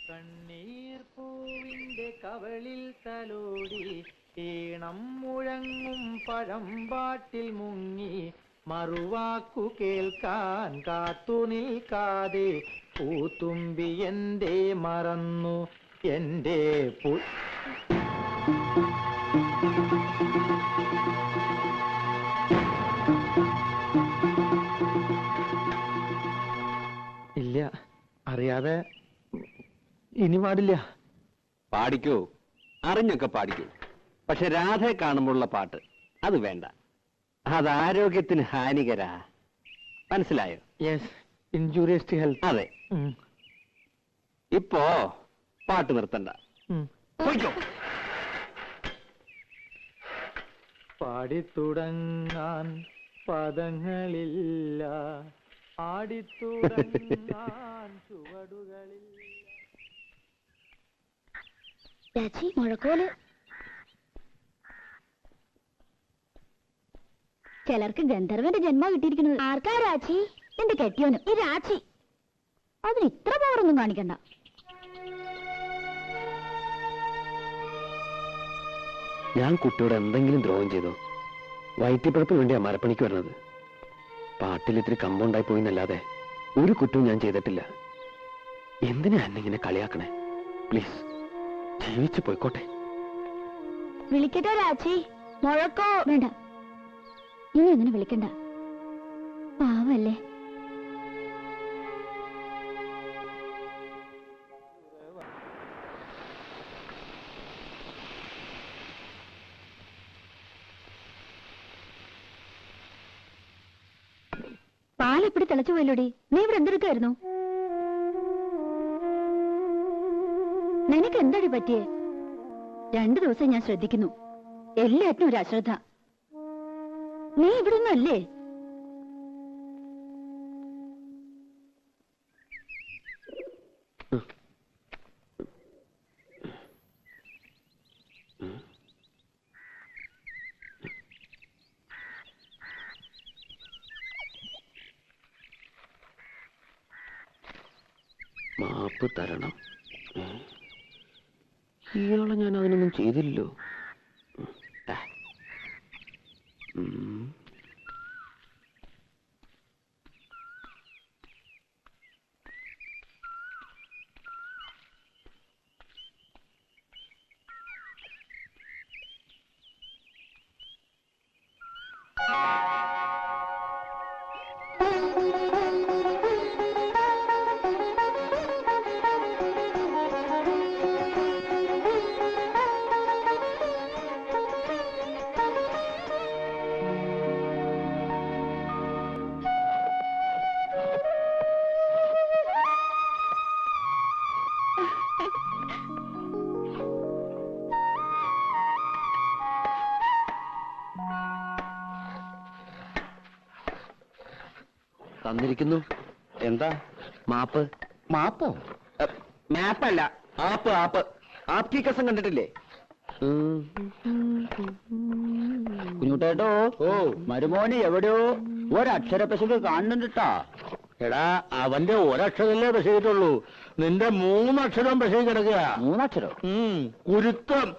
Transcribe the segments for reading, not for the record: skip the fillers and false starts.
കണ്ണീർ പൂവിന്റെ കവളിൽ തലോടി ഈണം മുഴങ്ങും പഴമ്പാട്ടിൽ മുങ്ങി മറുവാക്കു കേൾക്കാൻ കാത്തു നിൽക്കാതെ പൂത്തുമ്പി എന്തേ മറന്നു എന്റെ ഇല്ല, അറിയാതെ ഇനി പാടില്ല. പാടിക്കൂ, അറിഞ്ഞൊക്കെ പാടിക്കൂ. പക്ഷെ രാധയെ കാണുമ്പോഴുള്ള പാട്ട് അത് വേണ്ട, അത് ആരോഗ്യത്തിന് ഹാനികരാ. മനസ്സിലായോ? Yes, injurious to health. അതെ. ഇപ്പോ പാട്ട് നിർത്തണ്ട, പോയിക്കോ. പാടിത്തുടങ്ങാൻ പദങ്ങളില്ല, ആടിത്തുടങ്ങാൻ ചുവടുകളില്ല. മുഴക്കോല് ചിലർക്ക് ഗന്ധർവന്റെ ജന്മം കിട്ടിയിരിക്കുന്നത്. ആർക്കാ രാച്ചി? എന്റെ കെട്ടിയോന്. ഈ രാച്ചി അതിന് ഇത്ര പവറൊന്നും കാണിക്കണ്ട. ഞാൻ കുട്ടിയോട് എന്തെങ്കിലും ദ്രോഹം ചെയ്തോ? വയറ്റിപ്പഴപ്പിന് വേണ്ടിയാ മരപ്പണിക്ക് വരുന്നത്. പാട്ടിൽ ഇത്തിരി കമ്പൗണ്ടായി പോയിന്നല്ലാതെ ഒരു കുറ്റവും ഞാൻ ചെയ്തിട്ടില്ല. എന്തിനാ എന്നെ ഇങ്ങനെ കളിയാക്കണേ? പ്ലീസ്, ജീവിച്ചു പോയിക്കോട്ടെ. വിളിക്കട്ടെ രാച്ചി? മുഴക്കോ? വേണ്ട, ഇനി അങ്ങനെ വിളിക്കണ്ട, പാവല്ലേ. പാലെപ്പിടി തിളച്ചു പോയല്ലോടി. നീ ഇവിടെ എന്തെടുക്കായിരുന്നു? നിനക്ക് എന്താടി പറ്റിയേ? 2 ദിവസം ഞാൻ ശ്രദ്ധിക്കുന്നു, എല്ലാറ്റിനും ഒരു അശ്രദ്ധ. നീ ഇവിടൊന്നും അല്ലേ? മാപ്പ് തരണം. ഇയാളെ ഞാൻ അതിനൊന്നും ചെയ്തില്ലല്ലോ. തന്നിരിക്കുന്നു. എന്താ? മാപ്പ്. മാപ്പോ? മാപ്പല്ല, ആപ്പ്. ആപ്പ് ആപ്കി കസം കണ്ടിട്ടില്ലേ? കുഞ്ഞുട്ടേട്ടോ, ഓ മരുമോന് എവിടെയോ ഒരക്ഷര പശുക്ക് കാണുന്നുണ്ടാ. എടാ, അവന്റെ ഒരക്ഷരല്ലേ പശയിട്ടുള്ളൂ, നിന്റെ 3 അക്ഷരം പശ കിടക്കുക. 3 അക്ഷരം? കുരുത്തം.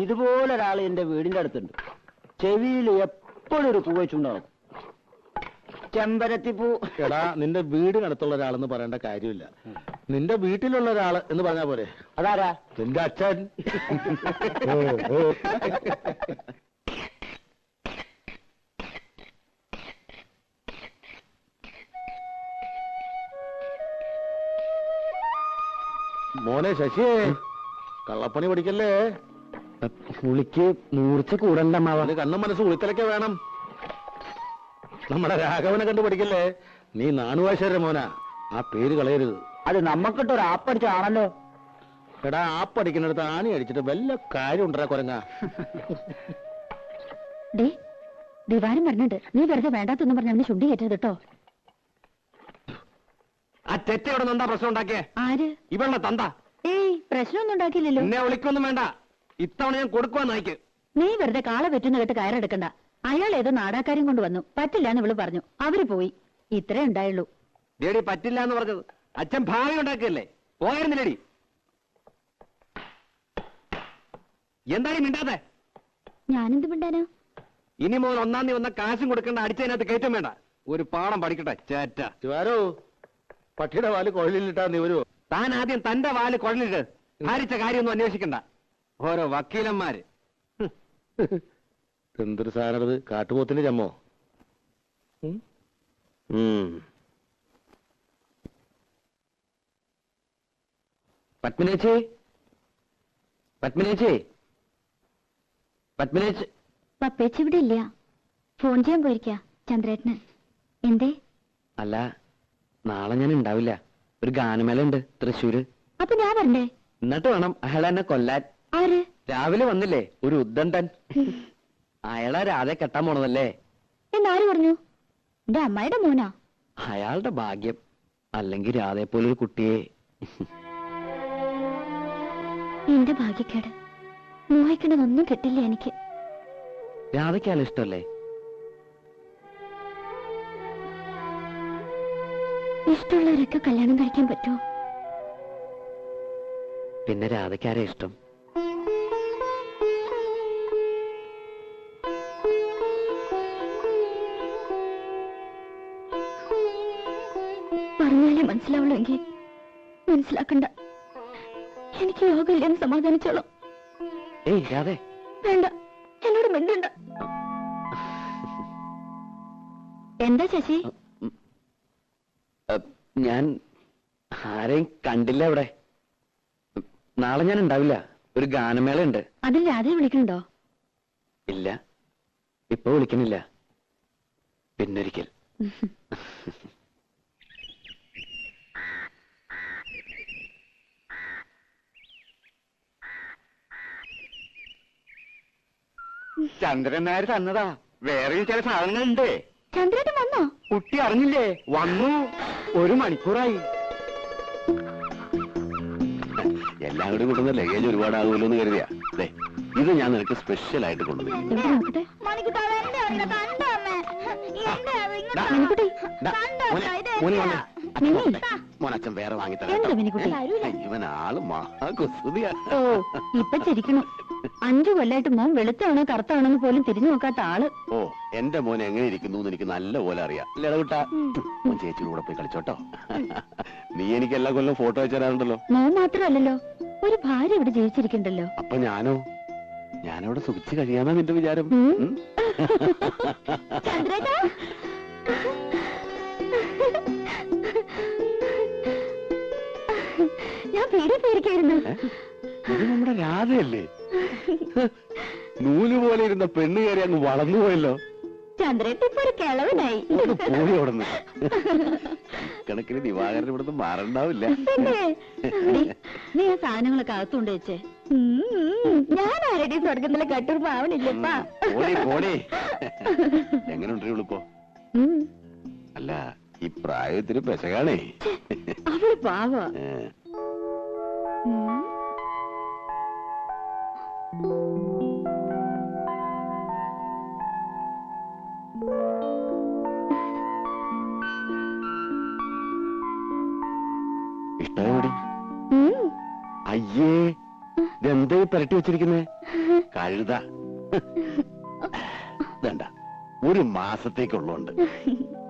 ഇതുപോലൊരാൾ എന്റെ വീടിന്റെ അടുത്തുണ്ട്. ചെവിയിൽ എപ്പോഴും ഒരു പൂ വെച്ചുണ്ടാവും, ചെമ്പരത്തിപ്പൂ. എടാ, നിന്റെ വീടിനടുത്തുള്ള ഒരാളെന്ന് പറയേണ്ട കാര്യമില്ല, നിന്റെ വീട്ടിലുള്ള ഒരാള് എന്ന് പറഞ്ഞാ പോരെ. അതാരാ? നിന്റെ അച്ഛൻ. മോനെ ശശിയേ, കള്ളപ്പണി പഠിക്കല്ലേ. പുളിക്ക് മൂർച്ച കൂടണ്ടമ്മാവ. കണ്ണും മനസ്സ് ഉളിത്തലൊക്കെ വേണം. നമ്മുടെ രാഘവനെ കണ്ടു പഠിക്കല്ലേ. നീ നാണുവാശ്വര മോനാ, ആ പേര് കളയരുത്. അത് നമ്മക്കിട്ടൊരു ആപ്പടിച്ചാണല്ലോ. എടാ, ആപ്പടിക്കുന്നിടത്ത് ആണി അടിച്ചിട്ട് വല്ല കാര്യം ഉണ്ടാ കുരങ്ങ. ദിവാരം പറഞ്ഞിട്ട് നീ വെറുതെ വേണ്ടാത്തൊന്നും പറഞ്ഞ അവന് ചുണ്ടി കയറ്റരുത് കേട്ടോ. ആ തെറ്റയോടെ എന്താ പ്രശ്നം ഉണ്ടാക്കിയേ? ആര്? ഇവളുടെ തന്ത. ഏയ്, പ്രശ്നമൊന്നും ഉണ്ടാക്കിയില്ലല്ലോ. എന്നെ വിളിക്കൊന്നും വേണ്ട, ഇത്തവണ ഞാൻ കൊടുക്കുവാൻ നായിക്ക്. നീ വെറുതെ കാള വെറ്റുന്ന കേട്ട് കയറെടുക്കണ്ട. അയാൾ ഏതോ നാടാക്കാരും കൊണ്ട് വന്നു, പറ്റില്ല എന്ന് ഇവള് പറഞ്ഞു, അവര് പോയി. ഇത്രേ ഉണ്ടായുള്ളൂ. ദേടി പറ്റില്ല എന്ന് പറഞ്ഞത്. അച്ഛൻ ഭാവി ഉണ്ടാക്കുകയല്ലേ, പോയിരുന്നില്ലടി. എന്തായാലും മിണ്ടാതെ. ഞാനെന്ത് മിണ്ടാനാ? ഇനി മോൻ ഒന്നാം തീയതി വന്ന കാശും കൊടുക്കേണ്ട, അടിച്ചതിനകത്ത് കയറ്റം വേണ്ട. ഒരു പാഠം പഠിക്കട്ടെ ചേറ്റ. ശിവാരോ, പട്ടിയുടെ വാല് കുഴലിലിട്ടാ നീ വരുമോ? താൻ ആദ്യം തന്റെ വാല് കുഴലിട്ട് ഭാരിച്ച കാര്യമൊന്നും അന്വേഷിക്കണ്ട. ഓരോ വക്കീലന്മാര്. എന്തൊരു സാധനത്, കാട്ടുപോത്തിന്റെ ചമ്മോ? പത്മിനേച്ചി, പത്മിനേച്ചി, പത്മിനേച്ചി. പപ്പേച്ചി ഇവിടെ ഇല്ല, ഫോൺ ചെയ്യാൻ പോയിരിക്കാ ചന്ദ്രേട്ടന്. എന്തേ? അല്ല, നാളെ ഞാൻ ഉണ്ടാവില്ല. ഒരു ഗാനമേള ഉണ്ട് തൃശ്ശൂര്. അപ്പൊ ഞാൻ വരണ്ടേ? എന്നിട്ട് വേണം അയാൾ എന്നെ കൊല്ലാൻ. ആര്? രാവിലെ വന്നില്ലേ ഒരു ഉദ്ദണ്ഡൻ, അയാളെ രാധെ കെട്ടാൻ പോണതല്ലേ. എന്നാര് പറഞ്ഞു? എന്റെ അമ്മായിയുടെ മോനാ. അയാളുടെ ഭാഗ്യം. അല്ലെങ്കിൽ രാധയെ പോലൊരു കുട്ടിയെ. എന്റെ ഭാഗ്യക്കേട്. മോഹിക്കണതൊന്നും കിട്ടില്ല എനിക്ക്. രാധയ്ക്കാലും ഇഷ്ടമല്ലേ? ഇഷ്ടമുള്ളവരൊക്കെ കല്യാണം കഴിക്കാൻ പറ്റുമോ? പിന്നെ രാധയ്ക്കാരെ ഇഷ്ടം? പറഞ്ഞാലേ മനസ്സിലാവുള്ളൂ എങ്കിൽ മനസ്സിലാക്കണ്ട. എനിക്ക് യോഗമില്ലെന്ന് സമാധാനിച്ചോളാം. ഏയ് രാധേ, വേണ്ട, എന്നോട് മിണ്ടണ്ട. എന്താ ശശി? ഞാൻ ആരെയും കണ്ടില്ല ഇവിടെ. നാളെ ഞാൻ ഉണ്ടാവില്ല, ഒരു ഗാനമേള ഉണ്ട്. അതിൽ രാധയെ വിളിക്കണുണ്ടോ? ഇല്ല, ഇപ്പൊ വിളിക്കണില്ല, പിന്നൊരിക്കൽ. ചന്ദ്രൻ നായർ തന്നതാ. വേറെയും ചില സാധനങ്ങളുണ്ട്. ചന്ദ്രേട്ടൻ വന്നോ? കുട്ടി അറിഞ്ഞില്ലേ? വന്നു. 1 മണിക്കൂറായി. എല്ലാം കൂടി കൊണ്ടുവന്ന ലഗേജ് ഒരുപാടാകുമല്ലോ എന്ന് കരുതിയാ. ഇത് ഞാൻ നിനക്ക് സ്പെഷ്യൽ ആയിട്ട് കൊണ്ടുവന്നു. എവിടെ നോക്കട്ടെ. മോനച്ഛൻ വേറെ എന്താ വാങ്ങിത്തരാം. മിനിക്കുട്ടി? ഇവൻ ആള് മഹാകുസുതിയാ. ഓ, ഇപ്പൊ ചിരിക്കണം. 5 കൊല്ലായിട്ട് മോൻ വെളുത്താണോ കറുത്താണോ എന്ന് പോലും തിരിഞ്ഞു നോക്കാത്ത ആള്. ഓ, എന്റെ മോൻ എങ്ങനെ ഇരിക്കുന്നു എന്ന് എനിക്ക് നല്ല പോലെ അറിയാം. ലടകുട്ടാ, മോൻ ചേച്ചിയുടെ കൂടെ പോയി കളിച്ചോട്ടോ. നീ എനിക്ക് എല്ലാ കൊല്ലം ഫോട്ടോ അയച്ചു തരാറുണ്ടല്ലോ. മോൻ മാത്രമല്ലല്ലോ, ഒരു ഭാര്യ ഇവിടെ ജീവിച്ചിരിക്കണ്ടല്ലോ. അപ്പൊ ഞാനവിടെ സുഖിച്ച് കഴിയാന്നാ നിന്റെ വിചാരം? ചന്ദ്രേട്ടാ, ഞാൻ പേടിക്കായിരുന്നു. ഇത് നമ്മുടെ രാധയല്ലേ? നൂല് പോലെ ഇരുന്ന പെണ്ണ് കയറി അങ്ങ് വളർന്നുപോയല്ലോ. ചന്ദ്രേട്ട ഇപ്പൊ ഒരു കിളവനായി. പോയി അവിടുന്ന്. കണക്കിന് ദിവാകരൻ ഇവിടുന്ന് മാറണ്ടാവില്ല. നീ ആ സാധനങ്ങളൊക്കെ അകത്തുകൊണ്ട് വെച്ചേ. ഞാൻ ആരുടെയും സ്വർഗത്തിലെ കട്ടുറുപ്പ് ആവണില്ലപ്പാ. എങ്ങനെയുണ്ട് ഇവളിപ്പോ? അല്ല, ഈ പ്രായത്തിന് പെശകാണേ. അവള് പാവ. ഇഷ്ടമോടി? അയ്യേ, ഇതെന്താ പുരട്ടി വെച്ചിരിക്കുന്നേ? കഴുത. ഇതണ്ട, 1 മാസത്തേക്കുള്ളതുണ്ട്.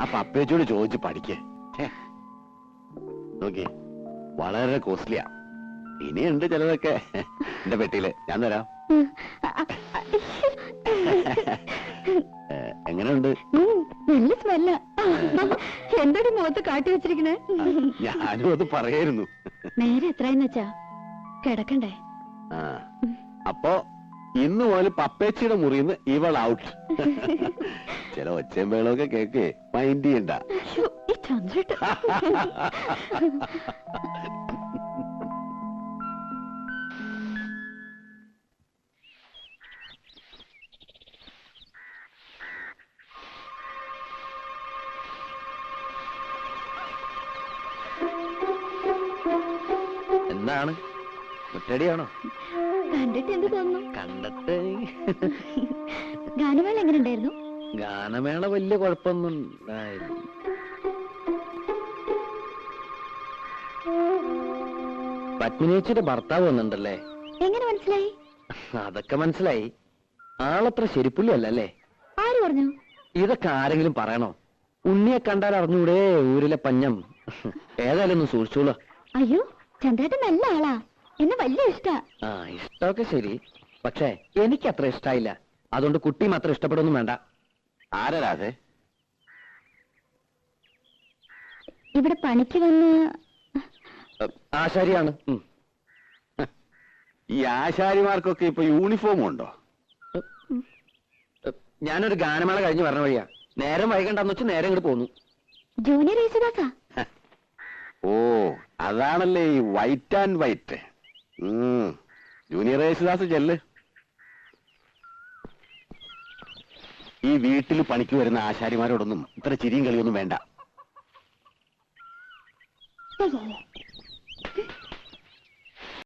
അപ്പൊ അപ്പേച്ചോട് ചോദിച്ച് പഠിക്കേ. നോക്കി, വളരെ കോസ്റ്റ്ലിയാ. ഇനിയുണ്ട് ചിലതൊക്കെ എന്റെ പെട്ടിയില്, ഞാൻ തരാം. എങ്ങനെയുണ്ട്? നല്ല സ്മെല്ല. എന്തൊരു മുഖത്ത് കാട്ടി വെച്ചിരിക്കണേ? ഞാനും അത് പറയായിരുന്നു. നേരെ എത്രയെന്ന് വെച്ചാ കിടക്കണ്ടേ? അപ്പോ ഇന്ന് മുതൽ പപ്പേച്ചിയുടെ മുറിന്ന് ഇവൾ ഔട്ട്. ചില ഒച്ചയും വേളമൊക്കെ കേക്ക്, മൈൻഡ് ചെയ്യണ്ട. ഈ ചന്ദ്രേട്ട എന്താണ്, ഒറ്റടിയാണോ? കണ്ടിട്ട് എന്ത് തോന്നുന്നു? കണ്ടിട്ട് ഗാനമേള എങ്ങനെ ഉണ്ടായിരുന്നു? ഗാനമേള വലിയ കുഴപ്പമൊന്നും ഉണ്ടായില്ല. പത്മിനിച്ചിയുടെ ഭർത്താവ് വന്നിട്ടുണ്ടല്ലേ? എങ്ങനെ മനസ്സിലായി? അതൊക്കെ മനസ്സിലായി. ആളത്ര ശരിപ്പുള്ളി അല്ലല്ലേ? ആര് പറഞ്ഞു? ഇതൊക്കെ ആരെങ്കിലും പറയണോ? ഉണ്ണിയെ കണ്ടാൽ അറിഞ്ഞൂടെ ഊരിലെ പഞ്ഞം. ഏതായാലും ഒന്ന് സൂക്ഷിച്ചോളൂ. അയ്യോ, ചന്ദ്രേട്ടൻ നല്ല ആളാ, എന്നെ വലിയ ഇഷ്ടാ. ആ, ഇഷ്ടമൊക്കെ ശരി, പക്ഷേ എനിക്ക് അത്ര ഇഷ്ടായില്ല. അതുകൊണ്ട് കുട്ടിയും അത്ര ഇഷ്ടപ്പെടുന്നു വേണ്ട. ആരാ രാധേ? ഇവിടെ പണിക്ക് വന്ന് ആശാരിയാണ്. ഈ ആശാരിമാർക്കൊക്കെ ഇപ്പൊ യൂണിഫോം ഉണ്ടോ? ഞാനൊരു ഗാനമേള കഴിഞ്ഞ് പറഞ്ഞ വഴിയാ. നേരം വൈകണ്ടെന്ന് വെച്ച് നേരെ ഇങ്ങോട്ട് പോന്നു. ജൂനിയർ യേശുദാസാ. ഓ, അതാണല്ലേ ഈ white and white. Junior Yesudas ചെല്ല്. ഈ വീട്ടിൽ പണിക്ക് വരുന്ന ആശാരിമാരോടൊന്നും ഇത്ര ചിരിയും കളിയൊന്നും വേണ്ട.